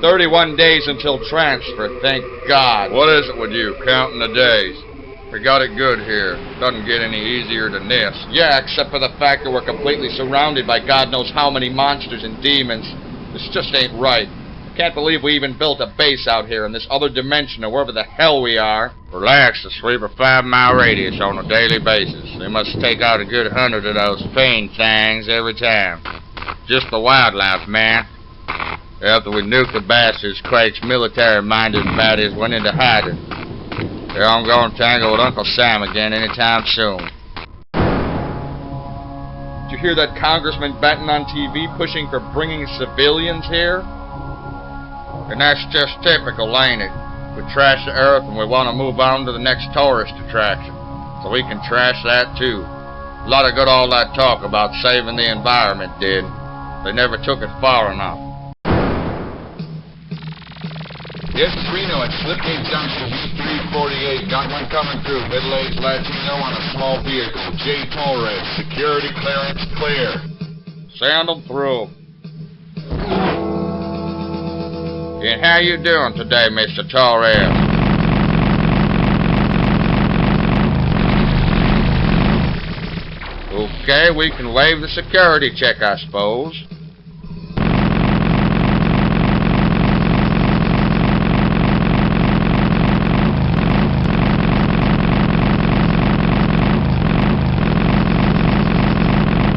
31 days until transfer, thank God. What is it with you, counting the days? We got it good here. Doesn't get any easier to nest. Yeah, except for the fact that we're completely surrounded by God knows how many monsters and demons. This just ain't right. I can't believe we even built a base out here in this other dimension or wherever the hell we are. Relax, the sweep a 5-mile radius on a daily basis. They must take out a good 100 of those fiend things every time. Just the wildlife, man. After we nuked the bastards, Craig's military-minded baddies went into hiding. They're on going to tangle with Uncle Sam again anytime soon. Did you hear that Congressman Benton on TV pushing for bringing civilians here? And that's just typical, ain't it? We trash the earth and we want to move on to the next tourist attraction. So we can trash that too. A lot of good all that talk about saving the environment did. They never took it far enough. Yes, it's Reno at Slipgate Junction, E348. Got one coming through. Middle-aged Latino on a small vehicle. J. Torres. Security clearance clear. Send them through. And how you doing today, Mr. Torres? Okay, we can waive the security check, I suppose.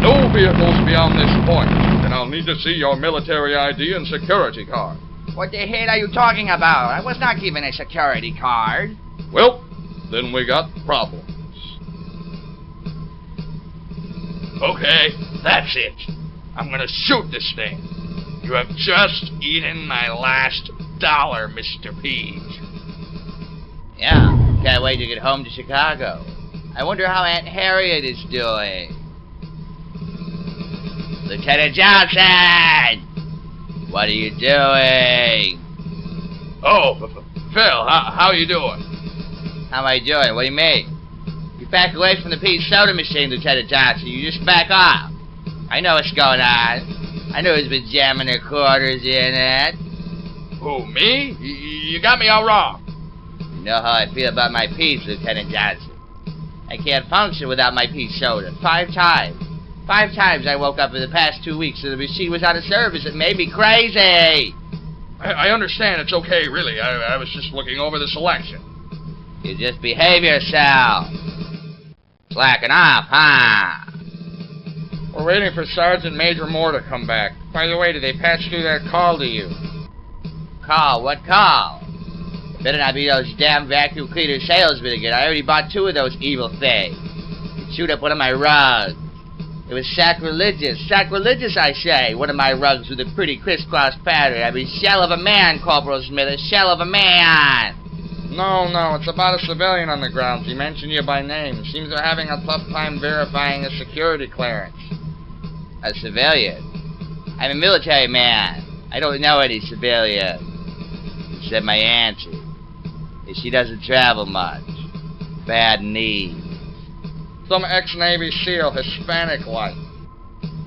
No vehicles beyond this point, and I'll need to see your military ID and security card. What the hell are you talking about? I was not given a security card. Well, then we got problems. Okay, that's it. I'm gonna shoot this thing. You have just eaten my last dollar, Mr. Peach. Yeah, can't wait to get home to Chicago. I wonder how Aunt Harriet is doing. Lieutenant Johnson! What are you doing? Oh, Phil, how you doing? How am I doing? What do you mean? You back away from the pea soda machine, Lieutenant Johnson. You just back off. I know what's going on. I know who's been jamming their quarters in it. Who, me? You got me all wrong. You know how I feel about my peas, Lieutenant Johnson. I can't function without my pea soda. 5 times. 5 times I woke up in the past 2 weeks and the machine was out of service. It made me crazy. I understand. It's okay, really. I was just looking over the selection. You just behave yourself. Slacking off, huh? We're waiting for Sergeant Major Moore to come back. By the way, did they patch through that call to you? Call? What call? It better not be those damn vacuum cleaner salesmen again. I already bought 2 of those evil things. They chewed up one of my rugs. It was sacrilegious. Sacrilegious, I say. One of my rugs with a pretty crisscross pattern. I mean, shell of a man, Corporal Smith. A shell of a man. No, it's about a civilian on the grounds. He mentioned you by name. Seems they're having a tough time verifying a security clearance. A civilian? I'm a military man. I don't know any civilian. Except my auntie. She doesn't travel much. Bad knees. Some ex-Navy SEAL, Hispanic-like.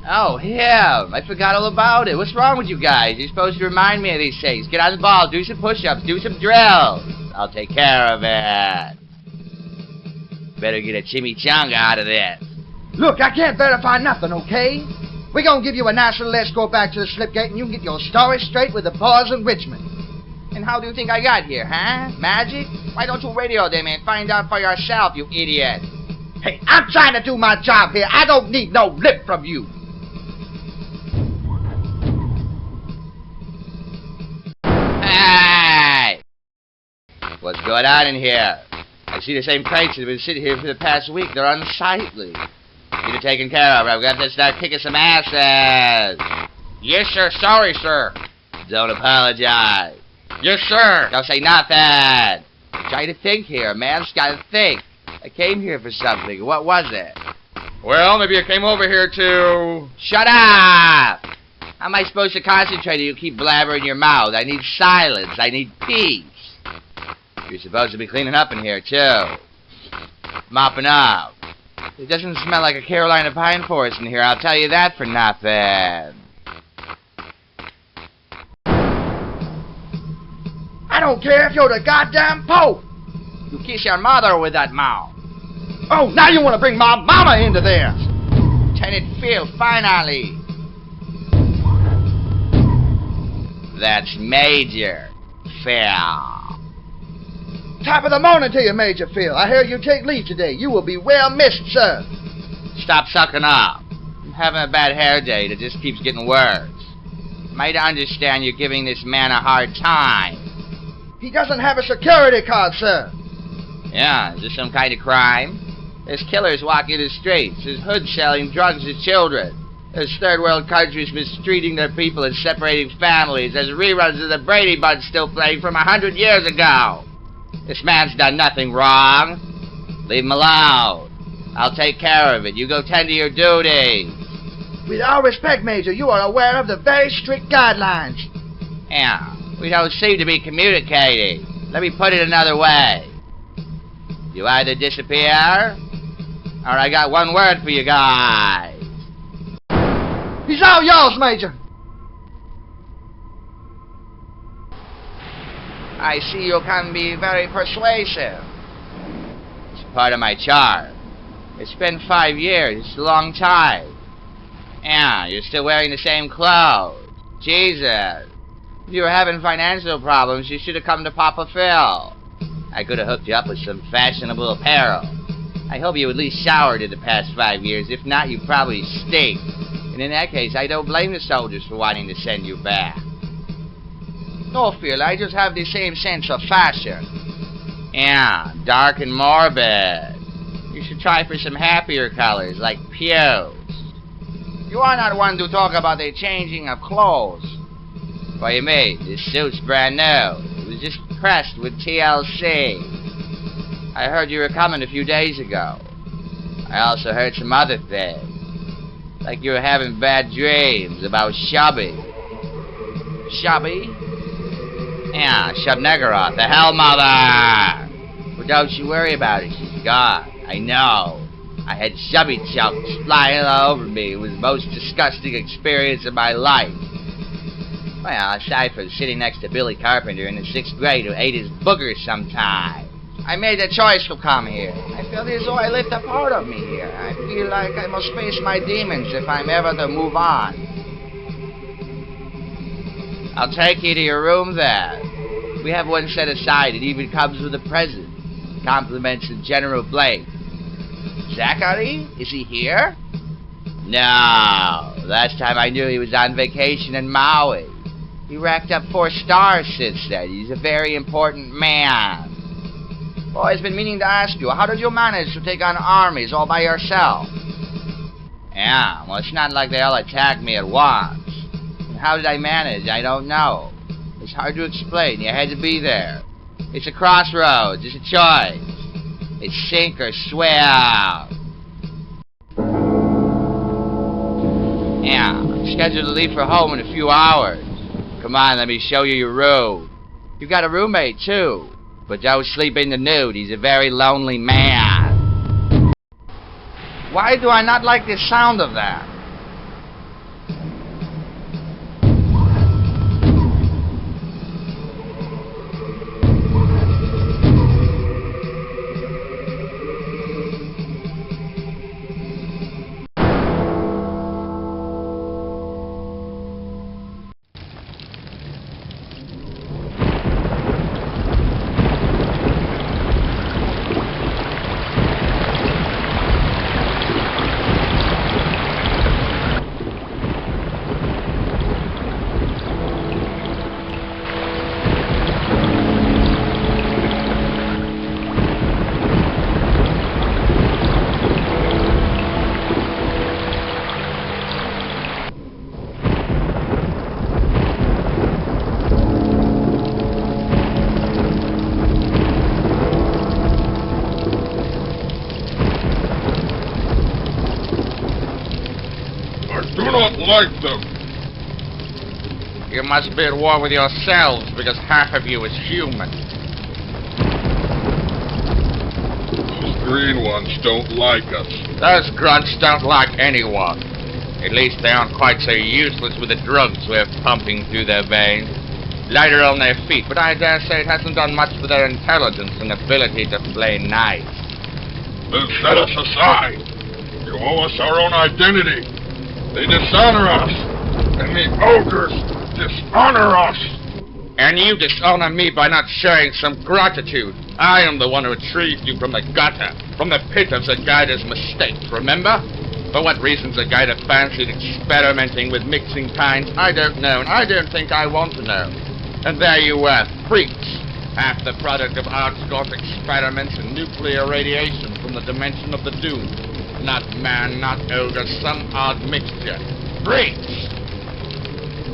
Oh, him. I forgot all about it. What's wrong with you guys? You're supposed to remind me of these things. Get on the ball, do some push-ups, do some drills. I'll take care of it. Better get a chimichanga out of this. Look, I can't verify nothing, okay? We're gonna give you a nice little escort back to the slipgate and you can get your story straight with the boys in Richmond. And how do you think I got here, huh? Magic? Why don't you radio them and find out for yourself, you idiot? Hey, I'm trying to do my job here. I don't need no lip from you. Hey! What's going on in here? I see the same crates that have been sitting here for the past week. They're unsightly. Need it taken care of. I've got to start kicking some asses. Yes, sir. Sorry, sir. Don't apologize. Yes, sir. Don't say nothing. I'm trying to think here. A man's got to think. I came here for something. What was it? Well, maybe you came over here to... Shut up! How am I supposed to concentrate if you keep blabbering your mouth? I need silence. I need peace. You're supposed to be cleaning up in here, too. Mopping up. It doesn't smell like a Carolina pine forest in here, I'll tell you that for nothing. don't care if you're the goddamn Pope. You kiss your mother with that mouth. Oh, now you want to bring my mama into this. Lieutenant Phil, finally. That's Major Phil. Top of the morning to you, Major Phil. I hear you take leave today. You will be well missed, sir. Stop sucking up. I'm having a bad hair day that just keeps getting worse. Might understand you're giving this man a hard time. He doesn't have a security card, sir. Yeah, is this some kind of crime? There's killers walking the streets. There's hoods selling drugs to children. There's third world countries mistreating their people and separating families. There's reruns of the Brady Bunch still playing from 100 years ago. This man's done nothing wrong. Leave him alone. I'll take care of it. You go tend to your duties. With all respect, Major, you are aware of the very strict guidelines. Yeah, we don't seem to be communicating. Let me put it another way. You either disappear, or I got one word for you guys. He's all yours, Major. I see you can be very persuasive. It's part of my charm. It's been 5 years. It's a long time. Yeah, you're still wearing the same clothes. Jesus. If you were having financial problems, you should have come to Papa Phil. I could have hooked you up with some fashionable apparel. I hope you at least showered in the past 5 years. If not, you probably stink. And in that case, I don't blame the soldiers for wanting to send you back. No, Phil, I just have the same sense of fashion. Yeah, dark and morbid. You should try for some happier colors, like pews. You are not one to talk about the changing of clothes. What do you mean? This suit's brand new. It was just pressed with TLC. I heard you were coming a few days ago. I also heard some other things. Like you were having bad dreams about Shubby. Shubby? Yeah, Shub-Negaroth, the Hell Mother! But don't you worry about it, she's gone. I know. I had Shubby chunks flying all over me. It was the most disgusting experience of my life. Well, aside from sitting next to Billy Carpenter in the 6th grade who ate his boogers sometime, I made a choice to come here. I feel as though I left a part of me here. I feel like I must face my demons if I'm ever to move on. I'll take you to your room there. We have one set aside. It even comes with a present. Compliments of General Blake. Zachary? Is he here? No. Last time I knew he was on vacation in Maui. He racked up 4 stars since then. He's a very important man. Always been meaning to ask you, how did you manage to take on armies all by yourself? Yeah, well, it's not like they all attacked me at once. And how did I manage? I don't know. It's hard to explain. You had to be there. It's a crossroads. It's a choice. It's sink or swim. Yeah, I'm scheduled to leave for home in a few hours. Come on, let me show you your room. You've got a roommate, too. But don't sleep in the nude. He's a very lonely man. Why do I not like the sound of that? Like them. You must be at war with yourselves, because half of you is human. Those green ones don't like us. Those grunts don't like anyone. At least they aren't quite so useless with the drugs we're pumping through their veins. lighter on their feet, but I dare say it hasn't done much for their intelligence and ability to play nice. Then set us aside. You owe us our own identity. They dishonor us, and the ogres dishonor us. And you dishonor me by not showing some gratitude. I am the one who retrieved you from the gutter, from the pit of Zagaida's mistake, remember? For what reasons Zagaida fancied experimenting with mixing kinds, I don't know, and I don't think I want to know. And there you were, freaks, half the product of Artscott experiments and nuclear radiation from the dimension of the Doom. Not man, not ogre, some odd mixture. Freaks!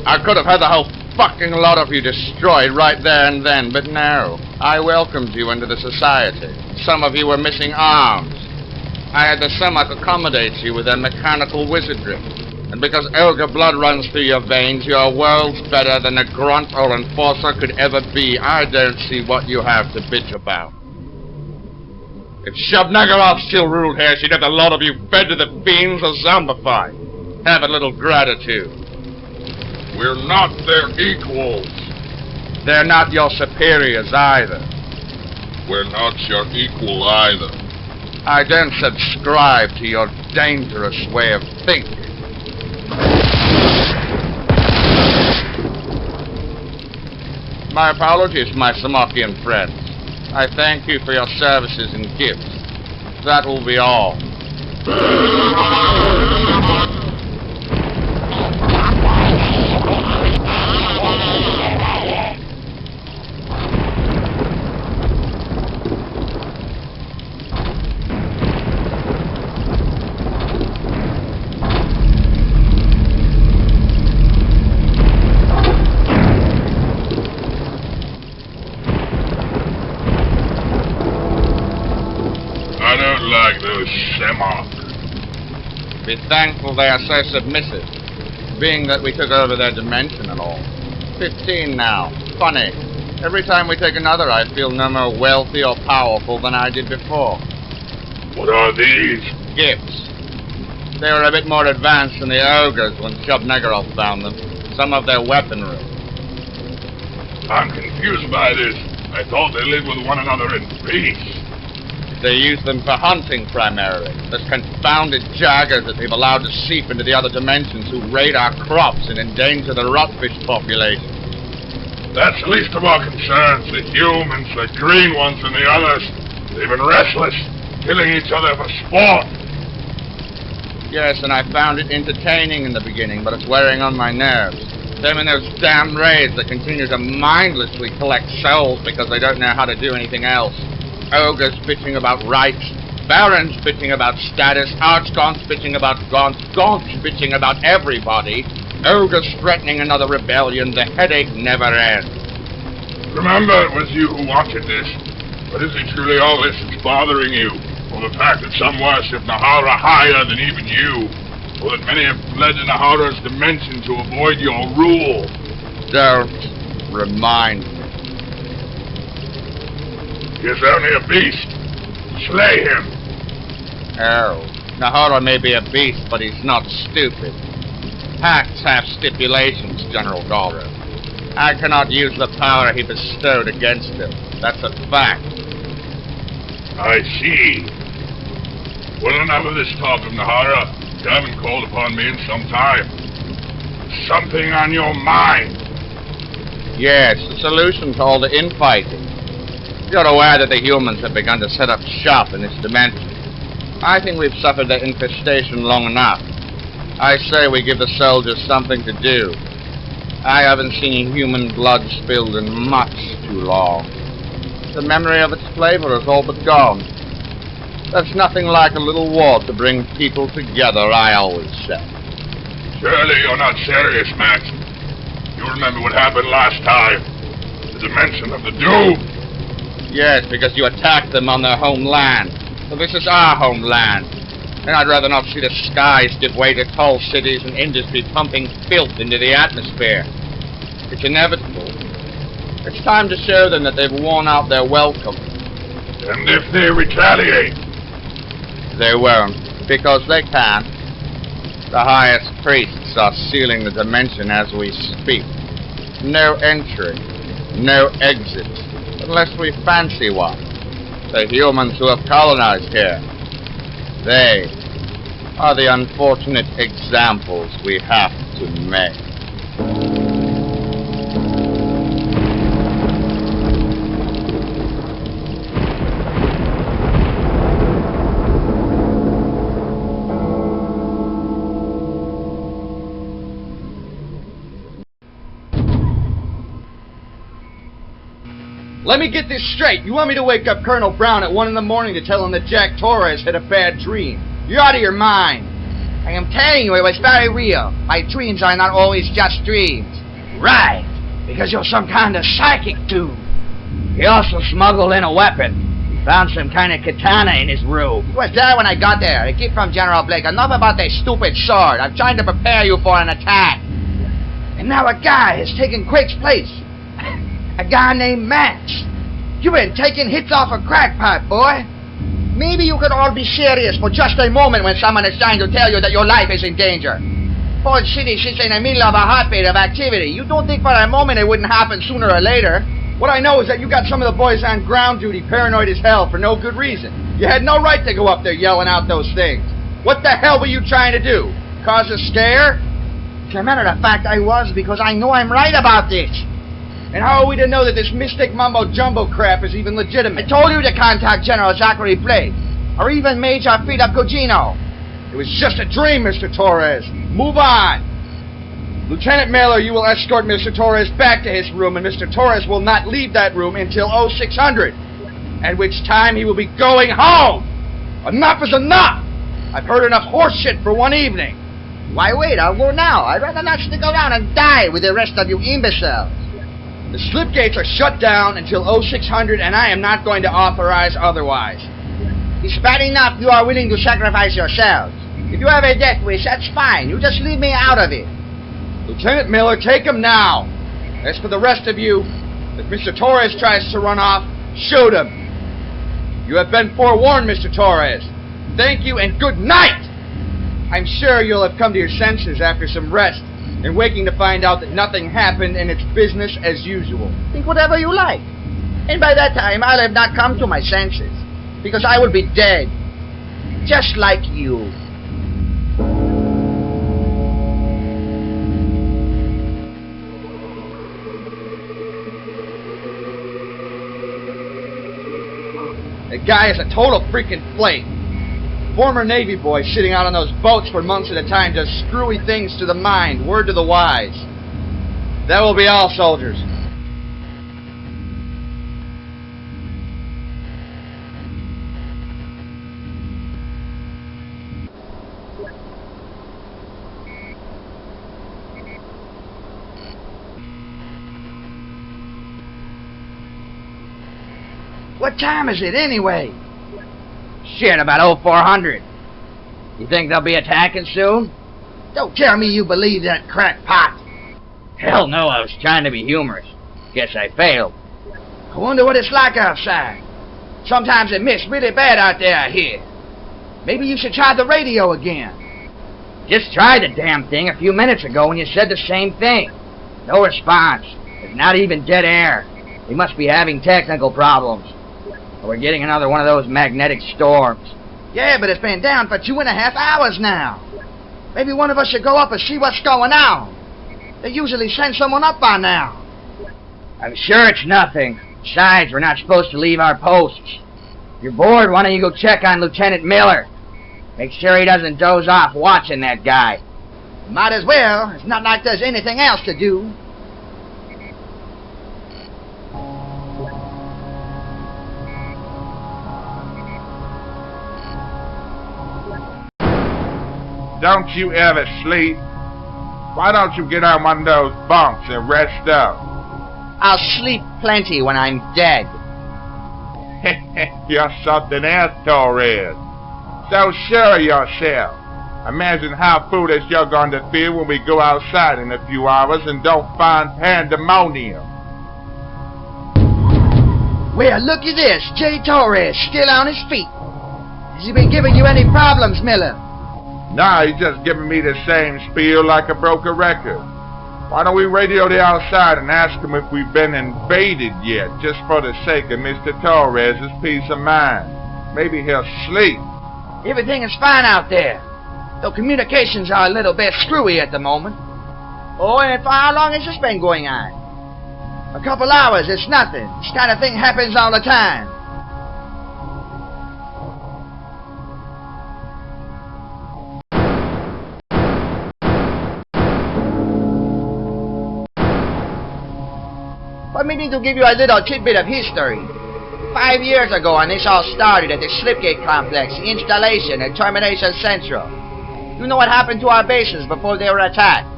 I could have had the whole fucking lot of you destroyed right there and then, but no. I welcomed you into the society. Some of you were missing arms. I had to somewhat accommodate you with their mechanical wizardry. And because ogre blood runs through your veins, you are worlds better than a grunt or enforcer could ever be. I don't see what you have to bitch about. If Shub-Nagarov still ruled here, she'd have a lot of you fed to the fiends or zombified. Have a little gratitude. We're not their equals. They're not your superiors either. We're not your equal either. I don't subscribe to your dangerous way of thinking. My apologies, my Samokian friends. I thank you for your services and gifts. That will be all. Be thankful they are so submissive, being that we took over their dimension and all. 15 now. Funny. Every time we take another, I feel no more wealthy or powerful than I did before. What are these? Gifts. They were a bit more advanced than the ogres when Shub-Nagarov found them. Some of their weaponry. I'm confused by this. I thought they lived with one another in peace. They use them for hunting, primarily. Those confounded jaggers that they've allowed to seep into the other dimensions who raid our crops and endanger the rotfish population. That's the least of our concerns. The humans, the green ones, and the others. They've been restless, killing each other for sport. Yes, and I found it entertaining in the beginning, but it's wearing on my nerves. Them and those damn raids that continue to mindlessly collect souls because they don't know how to do anything else. Ogres bitching about rights, barons bitching about status, archgaunts bitching about gaunts, gaunts bitching about everybody, ogres threatening another rebellion. The headache never ends. Remember, it was you who wanted this. But is it truly all this that's bothering you? Or the fact that some worship Nehahra higher than even you? Or that many have fled to Nehahra's dimension to avoid your rule? Don't remind me. He's only a beast. Slay him. Oh, Nehahra may be a beast, but he's not stupid. Pacts have stipulations, General Galro. I cannot use the power he bestowed against him. That's a fact. I see. Well, enough of this talk of Nehahra. You haven't called upon me in some time. Something on your mind. Yes, the solution to all the infighting. You're aware that the humans have begun to set up shop in this dimension. I think we've suffered their infestation long enough. I say we give the soldiers something to do. I haven't seen human blood spilled in much too long. The memory of its flavor is all but gone. There's nothing like a little war to bring people together, I always say. Surely you're not serious, Max. You remember what happened last time? The dimension of the Doom. Yes, because you attacked them on their homeland. So this is our homeland. And I'd rather not see the skies give way to tall cities and industry pumping filth into the atmosphere. It's inevitable. It's time to show them that they've worn out their welcome. And if they retaliate? They won't, because they can't. The highest priests are sealing the dimension as we speak. No entry, no exit, unless we fancy one. The humans who have colonized here, they are the unfortunate examples we have to make. Let me get this straight. You want me to wake up Colonel Brown at 1 in the morning to tell him that Jack Torres had a bad dream? You're out of your mind. I am telling you, it was very real. My dreams are not always just dreams. Right, because you're some kind of psychic dude. He also smuggled in a weapon. He found some kind of katana in his room. He was there when I got there. A gift from General Blake. Enough about that stupid sword. I'm trying to prepare you for an attack. And now a guy has taken Quake's place. A guy named Max. You've been taking hits off a crack pipe, boy. Maybe you could all be serious for just a moment when someone is trying to tell you that your life is in danger. Ford City sits in the middle of a heartbeat of activity. You don't think for a moment it wouldn't happen sooner or later. What I know is that you got some of the boys on ground duty paranoid as hell for no good reason. You had no right to go up there yelling out those things. What the hell were you trying to do? Cause a scare? As a matter of fact, I was, because I know I'm right about this. And how are we to know that this mystic mumbo-jumbo crap is even legitimate? I told you to contact General Zachary Blake, or even Major Frida Cugino. It was just a dream, Mr. Torres. Move on. Lieutenant Mailer, you will escort Mr. Torres back to his room, and Mr. Torres will not leave that room until 0600, at which time he will be going home. Enough is enough. I've heard enough horse shit for one evening. Why wait? I'll go now. I'd rather not stick around and die with the rest of you imbeciles. The slip gates are shut down until 0600, and I am not going to authorize otherwise. It's bad enough you are willing to sacrifice yourselves. If you have a death wish, that's fine. You just leave me out of it. Lieutenant Miller, take him now. As for the rest of you, if Mr. Torres tries to run off, shoot him. You have been forewarned, Mr. Torres. Thank you and good night! I'm sure you'll have come to your senses after some rest, and waking to find out that nothing happened and it's business as usual. Think whatever you like. And by that time, I'll have not come to my senses, because I will be dead. Just like you. The guy is a total freaking flake. Former Navy boy sitting out on those boats for months at a time does screwy things to the mind, word to the wise. That will be all, soldiers. What time is it anyway? Shit, about 0400. You think they'll be attacking soon? Don't tell me you believe that crackpot. Hell no, I was trying to be humorous. Guess I failed. I wonder what it's like outside. Sometimes it mists really bad out there, I hear. Maybe you should try the radio again. Just tried the damn thing a few minutes ago when you said the same thing. No response. There's not even dead air. We must be having technical problems. We're getting another one of those magnetic storms. Yeah, but it's been down for 2.5 hours now. Maybe one of us should go up and see what's going on. They usually send someone up by now. I'm sure it's nothing. Besides, we're not supposed to leave our posts. If you're bored, why don't you go check on Lieutenant Miller? Make sure he doesn't doze off watching that guy. Might as well. It's not like there's anything else to do. Don't you ever sleep? Why don't you get on one of those bunks and rest up? I'll sleep plenty when I'm dead. You're something else, Torres. So sure of yourself. Imagine how foolish you're going to feel when we go outside in a few hours and don't find pandemonium. Well, look at this. J. Torres still on his feet. Has he been giving you any problems, Miller? Nah, he's just giving me the same spiel like a broken record. Why don't we radio the outside and ask them if we've been invaded yet, just for the sake of Mr. Torres' peace of mind. Maybe he'll sleep. Everything is fine out there, though communications are a little bit screwy at the moment. Oh, and for how long has this been going on? A couple hours, it's nothing. This kind of thing happens all the time. But we need to give you a little tidbit of history. 5 years ago, when this all started at the Slipgate Complex, the installation at Termination Central. You know what happened to our bases before they were attacked?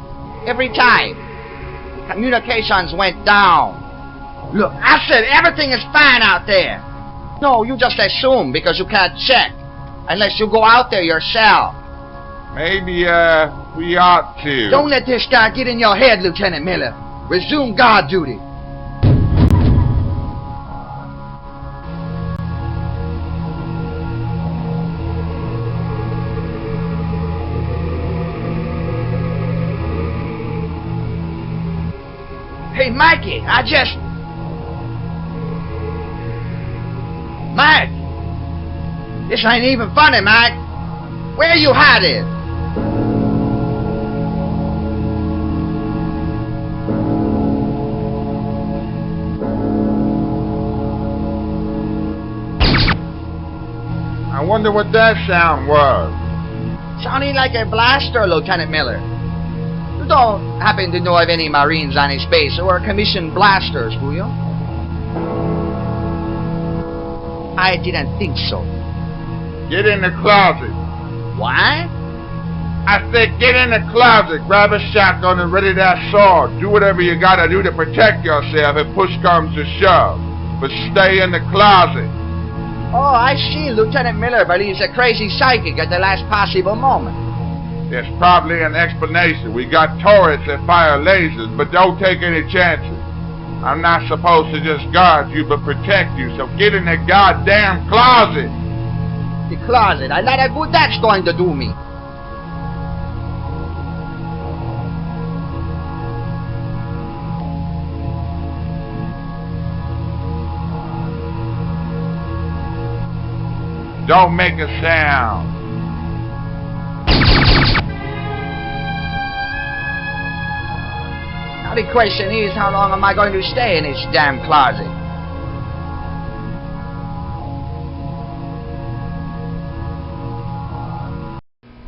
Every time, communications went down. Look, I said everything is fine out there. No, you just assume because you can't check. Unless you go out there yourself. Maybe, we ought to. Don't let this guy get in your head, Lieutenant Miller. Resume guard duty. Hey, Mikey, Mike! This ain't even funny, Mike. Where you hiding? I wonder what that sound was. Sounding like a blaster, Lieutenant Miller. You don't happen to know of any Marines on his base who are commissioned blasters, do you? I didn't think so. Get in the closet. What? I said get in the closet, grab a shotgun and ready that sword. Do whatever you gotta do to protect yourself if push comes to shove. But stay in the closet. Oh, I see. Lieutenant Miller believes a crazy psychic at the last possible moment. There's probably an explanation. We got turrets that fire lasers, but don't take any chances. I'm not supposed to just guard you, but protect you, so get in the goddamn closet! The closet? A lot of good that's going to do me. Don't make a sound. Now the question is, how long am I going to stay in this damn closet?